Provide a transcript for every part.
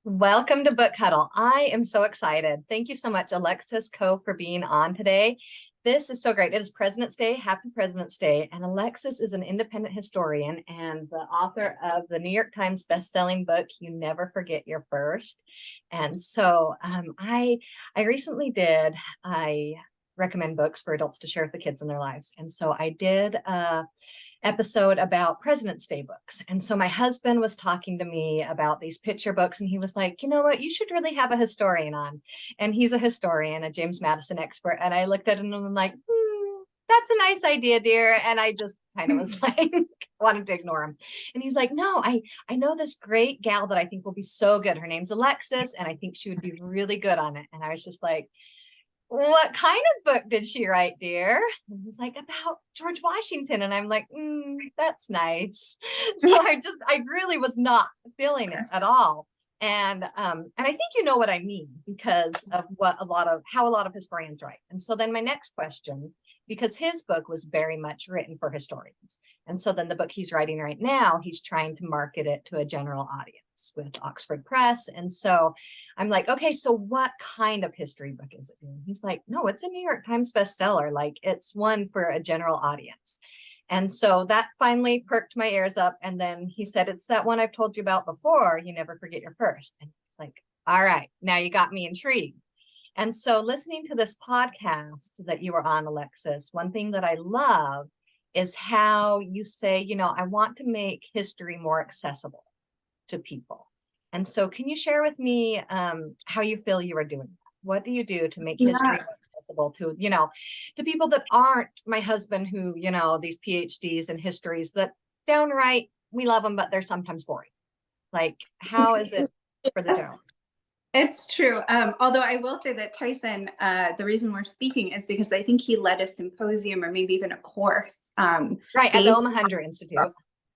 Welcome to Book Huddle. I am so excited. Thank you so much, Alexis Coe, for being on today. This is so great. It is President's Day. Happy President's Day. And Alexis is an independent historian and the author of the New York Times bestselling book, You Never Forget Your First. And so I recommend books for adults to share with the kids in their lives. And so I did episode about President's Day books. And so my husband was talking to me about these picture books, and he was like, you know what, you should really have a historian on. And he's a historian, a James Madison expert. And I looked at him and I'm like, that's a nice idea, dear. And I just kind of was like, wanted to ignore him. And he's like, no, I know this great gal that I think will be so good. Her name's Alexis, and I think she would be really good on it. And I was just like, what kind of book did she write, dear? And he's like, about George Washington. And I'm like, that's nice. So I really was not feeling it at all. And I think you know what I mean because of how a lot of historians write. And so then my next question, because his book was very much written for historians. And so then the book he's writing right now, he's trying to market it to a general audience with Oxford Press. And so I'm like, okay, so what kind of history book is it? And he's like, no, it's a New York Times bestseller. Like it's one for a general audience. And so that finally perked my ears up. And then he said, it's that one I've told you about before. You never forget your first. And it's like, all right, now you got me intrigued. And so listening to this podcast that you were on, Alexis, one thing that I love is how you say, I want to make history more accessible to people. And so can you share with me how you feel you are doing that? What do you do to make history accessible to, to people that aren't my husband who, these PhDs and histories that downright, we love them, but they're sometimes boring. Like, how is it for the general? It's true. Although I will say that Tyson, the reason we're speaking is because I think he led a symposium or maybe even a course. Right, at the Omaha Institute.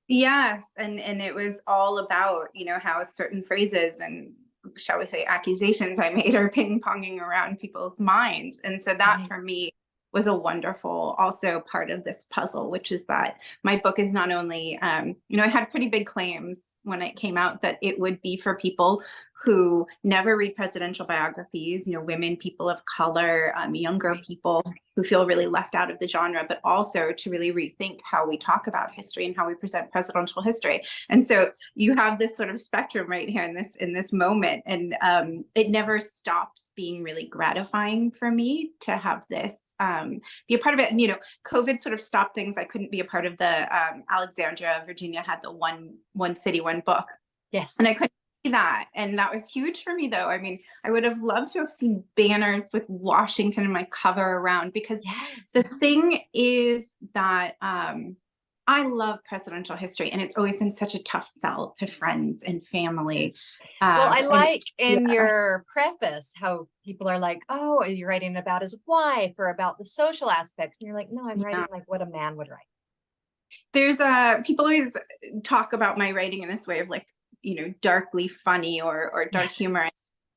Yes, and it was all about, how certain phrases and, shall we say, accusations I made are ping-ponging around people's minds. And so that for me was a wonderful also part of this puzzle, which is that my book is not only, I had pretty big claims when it came out that it would be for people who never read presidential biographies, women, people of color, younger people who feel really left out of the genre, but also to really rethink how we talk about history and how we present presidential history. And so you have this sort of spectrum right here in this moment. And it never stops being really gratifying for me to have this be a part of it. And, COVID sort of stopped things. I couldn't be a part of the Alexandria, Virginia had the one city, one book. Yes. And I couldn't that. And that was huge for me, though. I mean, I would have loved to have seen banners with Washington in my cover around, because the thing is that I love presidential history, and it's always been such a tough sell to friends and family. Well, I like in your preface how people are like, oh, are you writing about his wife or about the social aspects? And you're like, no, I'm writing like what a man would write. There's people always talk about my writing in this way of like, darkly funny or dark humor.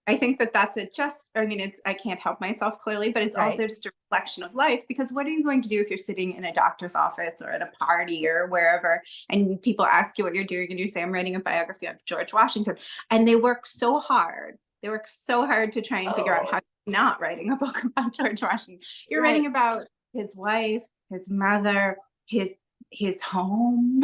I think that's I can't help myself clearly, but it's also just a reflection of life, because what are you going to do if you're sitting in a doctor's office or at a party or wherever, and people ask you what you're doing and you say, I'm writing a biography of George Washington, and they work so hard. They work so hard to try and figure out how you're not writing a book about George Washington. You're writing about his wife, his mother, his home,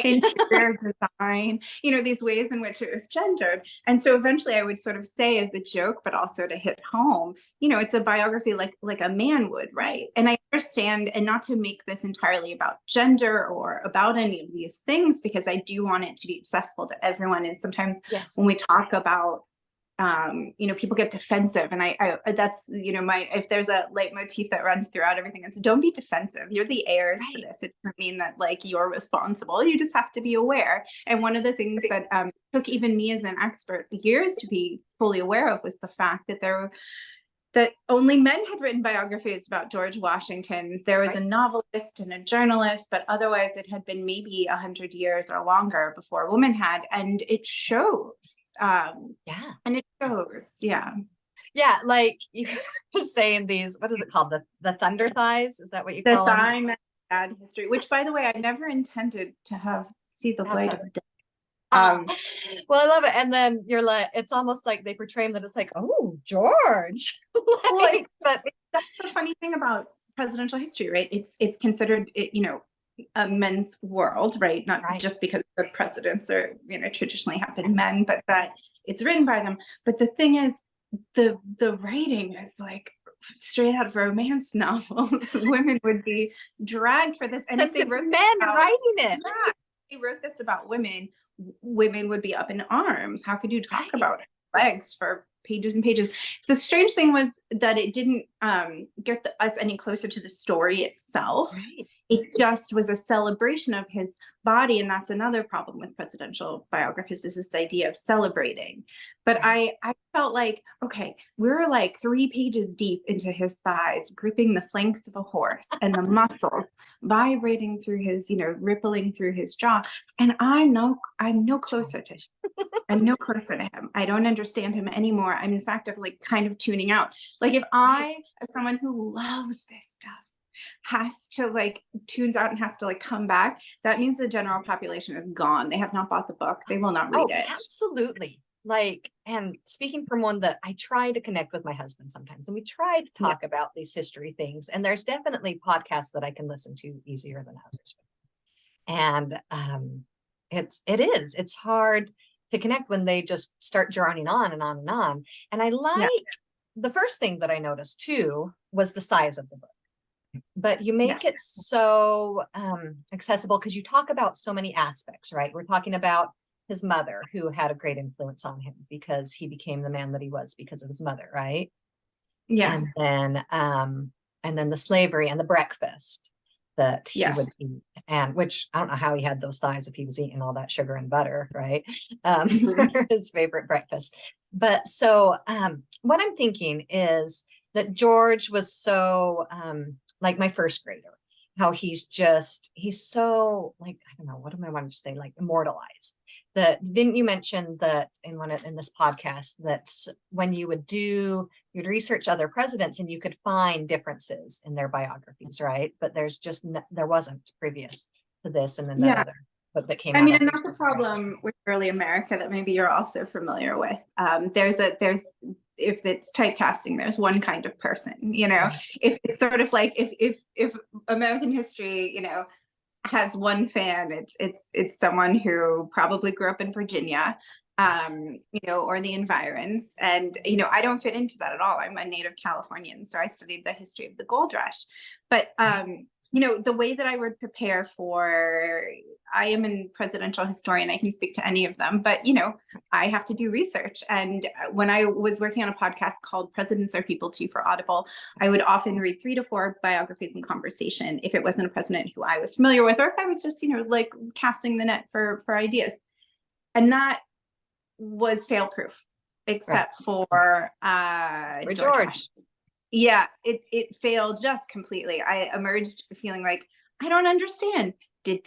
interior design, these ways in which it was gendered. And so eventually I would sort of say as a joke, but also to hit home, it's a biography like a man would write. And I understand, and not to make this entirely about gender or about any of these things, because I do want it to be accessible to everyone. And sometimes when we talk about people get defensive, and I that's, if there's a leitmotif that runs throughout everything, it's don't be defensive. You're the heirs to this. It doesn't mean that like you're responsible. You just have to be aware. And one of the things that took even me as an expert years to be fully aware of was the fact that only men had written biographies about George Washington. There was a novelist and a journalist, but otherwise it had been maybe 100 years or longer before a woman had. And it shows. And it shows. Yeah, like you were saying these, what is it called? The thunder thighs? Is that what you call them? The thigh history, which, by the way, I never intended to see the light of day. Well, I love it. And then you're like, it's almost like they portray him that it's like, oh, George. Well, But that's the funny thing about presidential history, right? It's considered, a men's world, right? Not right. just because the presidents are, traditionally have been men, but that it's written by them. But the thing is, the writing is like straight out of romance novels. Women would be dragged for this, and if Since they it's wrote men about, writing it. yeah, if they wrote this about women, women would be up in arms. How could you talk about legs for pages and pages? The strange thing was that it didn't get us any closer to the story itself. Right. It just was a celebration of his body, and that's another problem with presidential biographies, is this idea of celebrating. But I felt like, okay, we're like 3 pages deep into his thighs, gripping the flanks of a horse, and the muscles vibrating through his, rippling through his jaw, and I'm no closer to him. I'm no closer to him. I don't understand him anymore. I'm in fact of like kind of tuning out. Like if I, as someone who loves this stuff, has to like tunes out and has to like come back, that means the general population is gone. They have not bought the book. They will not read it. Absolutely. Like, and speaking from one that I try to connect with my husband sometimes, and we try to talk about these history things, and there's definitely podcasts that I can listen to easier than others. And it's hard to connect when they just start droning on and on and on. And I like the first thing that I noticed too was the size of the book. But you make it so accessible because you talk about so many aspects, right? We're talking about his mother, who had a great influence on him because he became the man that he was because of his mother, right? Yeah. And then the slavery and the breakfast that he would eat, and which I don't know how he had those thighs if he was eating all that sugar and butter, right? For his favorite breakfast. But so what I'm thinking is that George was so like my first grader, how he's so like, I don't know, what am I wanting to say, like immortalized. That didn't you mention that in this podcast that when you'd research other presidents and you could find differences in their biographies, right? But there wasn't previous to this, and then that other book that came out. I mean, and that's a problem with early America that maybe you're also familiar with. There's if it's typecasting, there's one kind of person, Right. If it's sort of like if American history, has one fan, it's someone who probably grew up in Virginia, or the environs. And, I don't fit into that at all. I'm a native Californian, so I studied the history of the gold rush. But, the way that I would prepare I am a presidential historian, I can speak to any of them, but, I have to do research. And when I was working on a podcast called Presidents Are People Too for Audible, I would often read 3 to 4 biographies in conversation if it wasn't a president who I was familiar with, or if I was just, like casting the net for ideas. And that was fail proof, except for George. Yeah, it failed just completely. I emerged feeling like, I don't understand. Did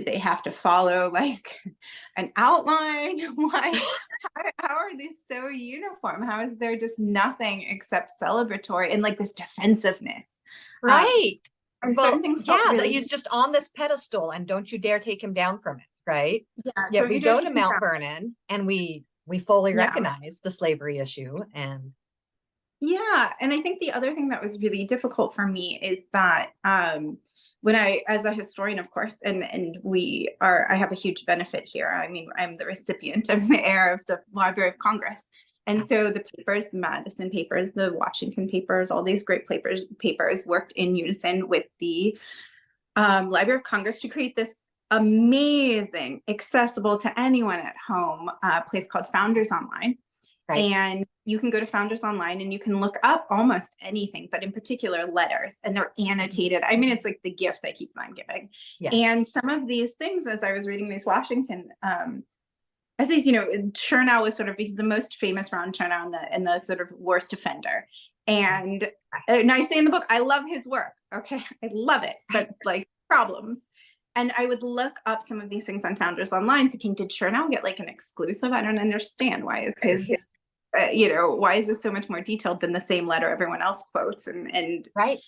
they have to follow like an outline? Why? How are they so uniform? How is there just nothing except celebratory and like this defensiveness? Right. Well, that he's just on this pedestal and don't you dare take him down from it, right? Yeah, we go to Mount Vernon and we fully recognize the slavery issue. And and I think the other thing that was really difficult for me is that when I, as a historian, of course, and I have a huge benefit here. I mean, I'm the recipient of the heir of the Library of Congress. And so the papers, the Madison papers, the Washington papers, all these great papers worked in unison with the Library of Congress to create this amazing, accessible to anyone at home place called Founders Online. Right. And you can go to Founders Online and you can look up almost anything, but in particular letters, and they're annotated. I mean, it's like the gift that keeps on giving. Yes. And some of these things, as I was reading these Washington essays, Chernow was he's the most famous Ron Chernow and the sort of worst offender. And I say in the book, I love his work. Okay, I love it, but like problems. And I would look up some of these things on Founders Online thinking, did Chernow get like an exclusive? I don't understand. Why is his, why is this so much more detailed than the same letter everyone else quotes? And right.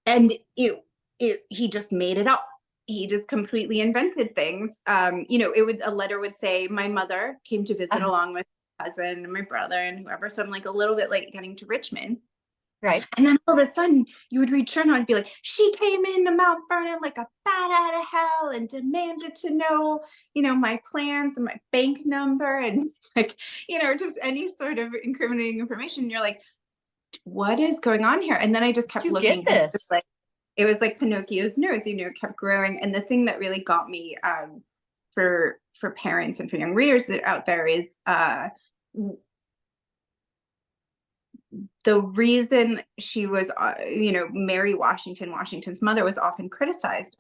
And he just made it up. he just completely invented things. You know, a letter would say, my mother came to visit Uh-huh. along with my cousin and my brother and whoever. So I'm like a little bit late getting to Richmond. Right. And then all of a sudden you would read journal and be like, she came into Mount Vernon like a bat out of hell and demanded to know, you know, my plans and my bank number and like, you know, just any sort of incriminating information. You're like, what is going on here? And then I just Did kept you get looking, and this? it was like Pinocchio's nose, you know, it kept growing. And the thing that really got me, for parents and for young readers that out there is the reason she was, you know, Mary Washington, Washington's mother, was often criticized.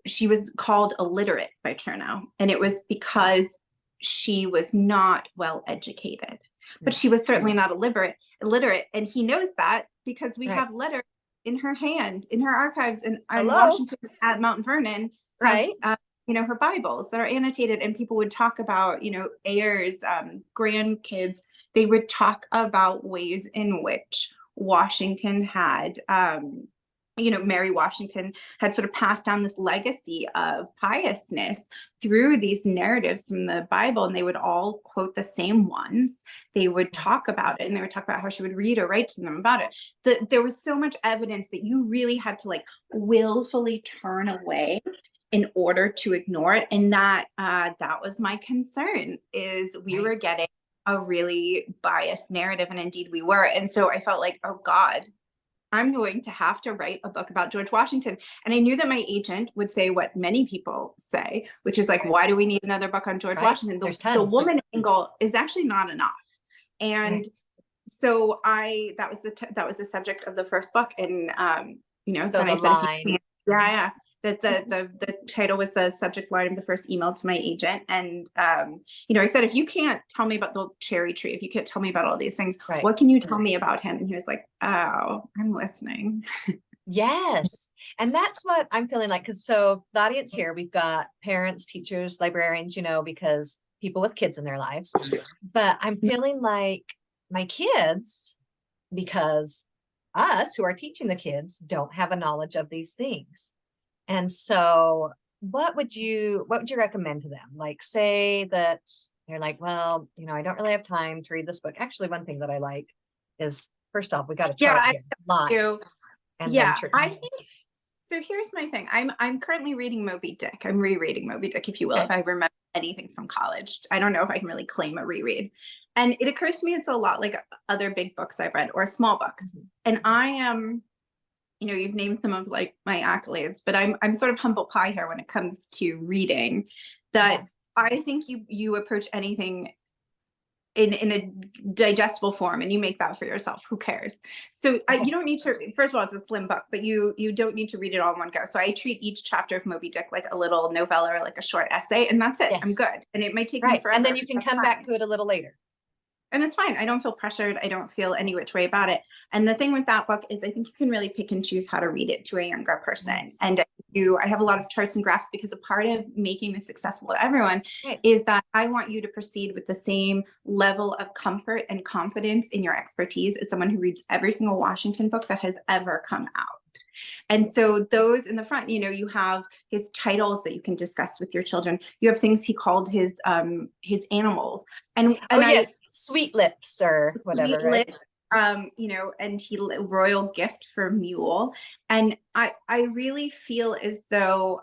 She was called illiterate by Chernow, and it was because she was not well educated, but she was certainly not illiterate, and he knows that because we Right. have letters in her hand in her archives, and Hello? Washington at Mount Vernon has, Right. you know, her Bibles that are annotated, and people would talk about, you know, heirs, grandkids. They would talk about ways in which Washington had, you know, Mary Washington had sort of passed down this legacy of piousness through these narratives from the Bible, and they would all quote the same ones. They would talk about it, and they would talk about how she would read or write to them about it. There was so much evidence that you really had to like willfully turn away in order to ignore it, and that was my concern. Is we were getting a really biased narrative, and indeed we were. And so I felt like, oh God, I'm going to have to write a book about George Washington. And I knew that my agent would say what many people say, which is like, why do we need another book on George Right. Washington? There's The tons. woman angle is actually not enough. And so that was the subject of the first book. And you know, So then I the said, line. yeah, that the title was the subject line of the first email to my agent. And you know, I said, if you can't tell me about the cherry tree, if you can't tell me about all these things, Right. what can you tell me about him? And he was like, oh, I'm listening. Yes. And that's what I'm feeling like. Because so the audience here, we've got parents, teachers, librarians, you know, because people with kids in their lives. But I'm feeling like my kids, because us who are teaching the kids don't have a knowledge of these things. And so what would you recommend to them? Like, say that they're like, well, you know, I don't really have time to read this book. Actually, one thing that I like is, first off, we got a chart here, lies. And then I think so. Here's my thing. I'm currently reading Moby Dick. I'm rereading Moby Dick, if you will, if I remember anything from college. I don't know if I can really claim a reread. And it occurs to me it's a lot like other big books I've read or small books. And I am, you know, you've named some of like my accolades, but I'm sort of humble pie here when it comes to reading. That I think you approach anything in a digestible form and you make that for yourself. Who cares? So you don't need to, first of all, it's a slim book, but you don't need to read it all in one go. So I treat each chapter of Moby Dick like a little novella or like a short essay, and that's it. I'm good. And it might take me forever. And then you can come back to it a little later. And it's fine. I don't feel pressured. I don't feel any which way about it. And the thing with that book is I think you can really pick and choose how to read it to a younger person. And I have a lot of charts and graphs because a part of making this accessible to everyone is that I want you to proceed with the same level of comfort and confidence in your expertise as someone who reads every single Washington book that has ever come out. And so those in the front, you know, you have his titles that you can discuss with your children. You have things he called his animals. And yes, Sweet Lips or whatever. Sweet Lips, you know, and royal gift for mule. And I really feel as though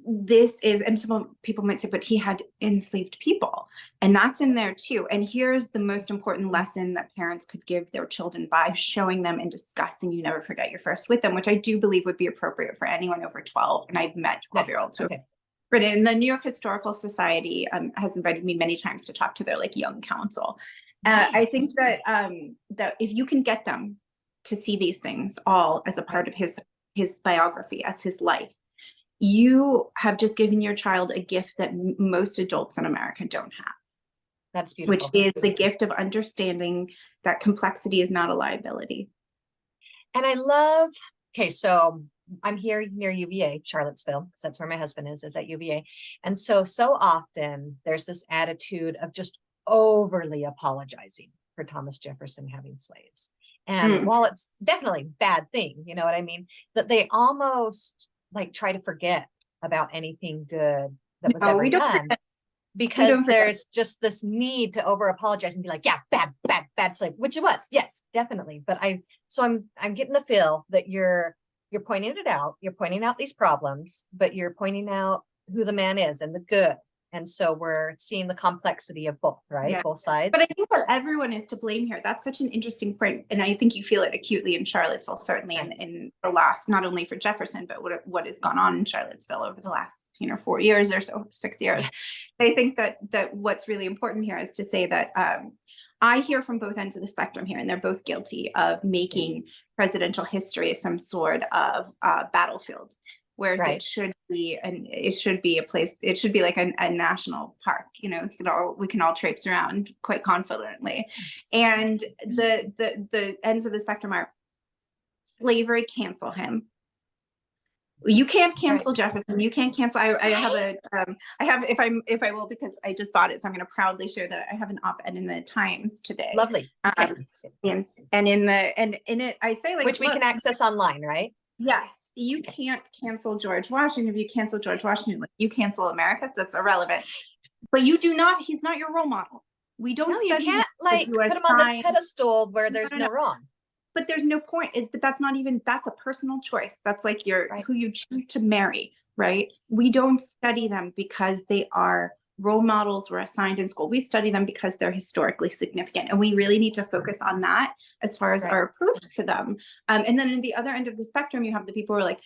this is, and some people might say, but he had enslaved people, and that's in there too. And here's the most important lesson that parents could give their children by showing them and discussing You Never Forget Your First with them, which I do believe would be appropriate for anyone over 12. And I've met 12-year-olds. So and the New York Historical Society has invited me many times to talk to their like young council. I think that that if you can get them to see these things all as a part of his biography, as his life, you have just given your child a gift that most adults in America don't have. That's beautiful. Which is the gift of understanding that complexity is not a liability. And I love, okay, so I'm here near UVA, Charlottesville, because that's where my husband is at UVA. And so often there's this attitude of just overly apologizing for Thomas Jefferson having slaves. And while it's definitely a bad thing, you know what I mean, that they almost like try to forget about anything good that was No, ever we don't done, forget. because forget. there's just this need to over apologize and be like, yeah, bad slave, which it was, yes, definitely. But I'm getting the feel that you're pointing it out, you're pointing out these problems, but you're pointing out who the man is and the good. And so we're seeing the complexity of both, right? Yeah. Both sides. But I think that everyone is to blame here. That's such an interesting point. And I think you feel it acutely in Charlottesville, certainly Right. in the last, not only for Jefferson, but what has gone on in Charlottesville over the last, 4 years or so, 6 years. Yes. I think that what's really important here is to say that I hear from both ends of the spectrum here, and they're both guilty of making Yes. presidential history some sort of battlefield. Whereas Right. it should be a place, it should be like a national park, we can all traipse around quite confidently. Yes. And the ends of the spectrum are slavery, cancel him. You can't cancel Jefferson. You can't cancel. I have if I will, because I just bought it, so I'm going to proudly share that I have an op-ed in the Times today. Lovely. Okay. And in it, I say, like, Which we can access online, right? Yes, you can't cancel George Washington. If you cancel George Washington, like, you cancel America, so that's irrelevant. But you do not, he's not your role model. We don't No, you study can't him like put him on this pedestal where there's no wrong. But there's no point. But that's not even, that's a personal choice. That's like Right. who you choose to marry, right? We don't study them because they are role models were assigned in school. We study them because they're historically significant. And we really need to focus on that as far as Right. our approach to them. And then in the other end of the spectrum, you have the people who are like,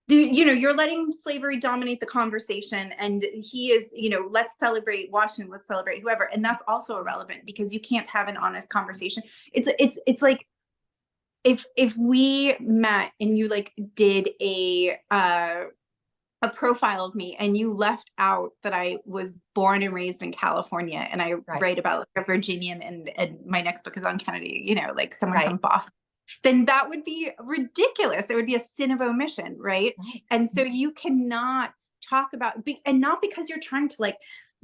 you're letting slavery dominate the conversation, and he is, let's celebrate Washington, let's celebrate whoever. And that's also irrelevant, because you can't have an honest conversation. It's like, if we met and you like did a profile of me, and you left out that I was born and raised in California, and I write about a Virginian, and my next book is on Kennedy, like someone from Boston, then that would be ridiculous. It would be a sin of omission, right? And so you cannot talk about, and not because you're trying to like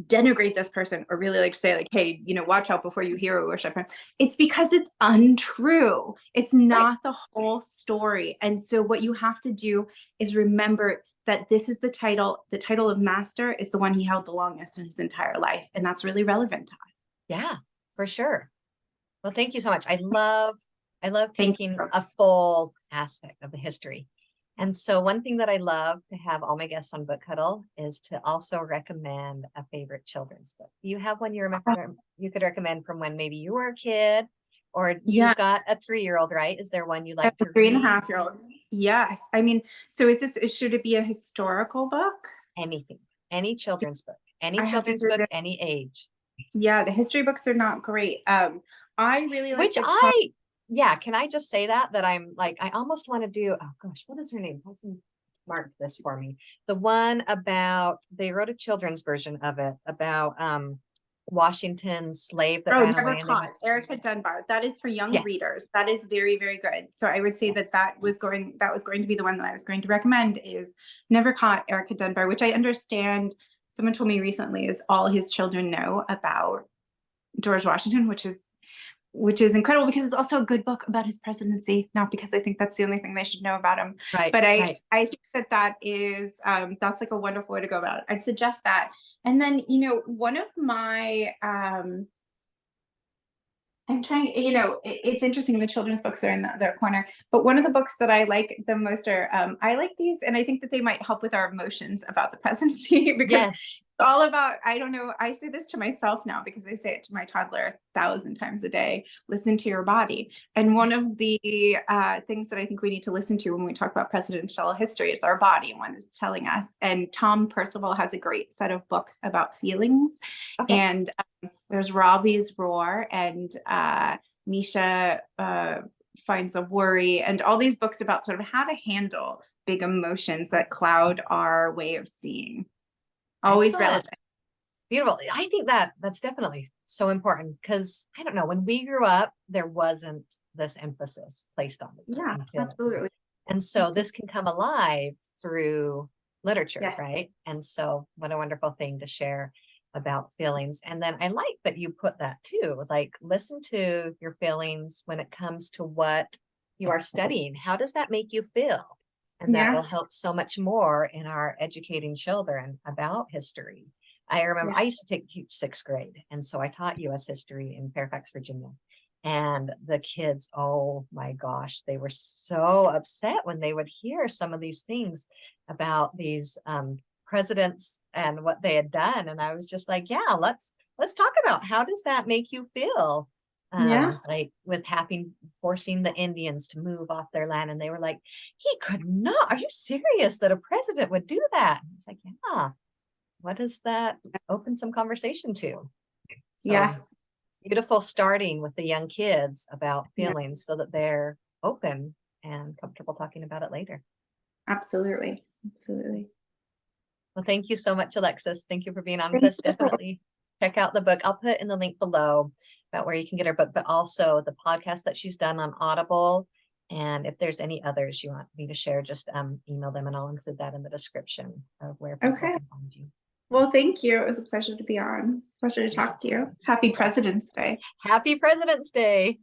denigrate this person, or really like say like, hey, watch out before you hero worship him. It's because it's untrue. It's not the whole story. And so what you have to do is remember that this is the title of master is the one he held the longest in his entire life. And that's really relevant to us. Yeah, for sure. Well, thank you so much. I love taking a full aspect of the history. And so one thing that I love to have all my guests on Book Huddle is to also recommend a favorite children's book. Do you have one you could recommend from when maybe you were a kid, or you've got a 3-year-old, right? Is there one you like to read? 3.5-year-old. Yes. I mean, so should it be a historical book? Anything, any children's book, any age. Yeah, the history books are not great. I really like can I just say that I'm like, I almost want to do, oh gosh, what is her name? Mark this for me. The one about, they wrote a children's version of it about Washington's slave that ran Never away. Caught, Erica Dunbar. That is for young readers. That is very, very good. So I would say that was going to be the one that I was going to recommend, is Never Caught, Erica Dunbar, which I understand someone told me recently is all his children know about George Washington, which is incredible, because it's also a good book about his presidency, not because I think that's the only thing they should know about him. But I think that is, that's like a wonderful way to go about it. I'd suggest that. And then, one of my, I'm trying, it's interesting. The children's books are in their corner, but one of the books that I like the most are, I like these, and I think that they might help with our emotions about the presidency, because it's all about, I don't know, I say this to myself now because I say it to my toddler 1,000 times a day, listen to your body. And one of the things that I think we need to listen to when we talk about presidential history is our body, and what it's telling us. And Tom Percival has a great set of books about feelings. And there's Robbie's Roar, and Misha Finds a Worry, and all these books about sort of how to handle big emotions that cloud our way of seeing. Always relevant. Beautiful. I think that's definitely so important, because I don't know, when we grew up, there wasn't this emphasis placed on it. Yeah, absolutely. And so this can come alive through literature, right? And so what a wonderful thing to share about feelings. And then I like that you put that too, like, listen to your feelings when it comes to what you are studying. How does that make you feel? And that Yeah. will help so much more in our educating children about history. I remember Yeah. I used to teach sixth grade, and so I taught U.S. history in Fairfax, Virginia. And the kids, oh my gosh, they were so upset when they would hear some of these things about these presidents and what they had done. And I was just like, yeah, let's talk about, how does that make you feel? Yeah. Like with forcing the Indians to move off their land. And they were like, he could not, are you serious that a president would do that? And it's like, yeah, what does that open some conversation to? So Yes. beautiful, starting with the young kids about Yeah. feelings so that they're open and comfortable talking about it later. Absolutely. Absolutely. Well, thank you so much, Alexis. Thank you for being on with Thank us. you. Definitely check out the book. I'll put in the link below about where you can get her book, but also the podcast that she's done on Audible. And if there's any others you want me to share, just email them and I'll include that in the description of where people Okay. can find you. Well, thank you. It was a pleasure to be on. Pleasure to talk to you. Happy President's Day. Happy President's Day.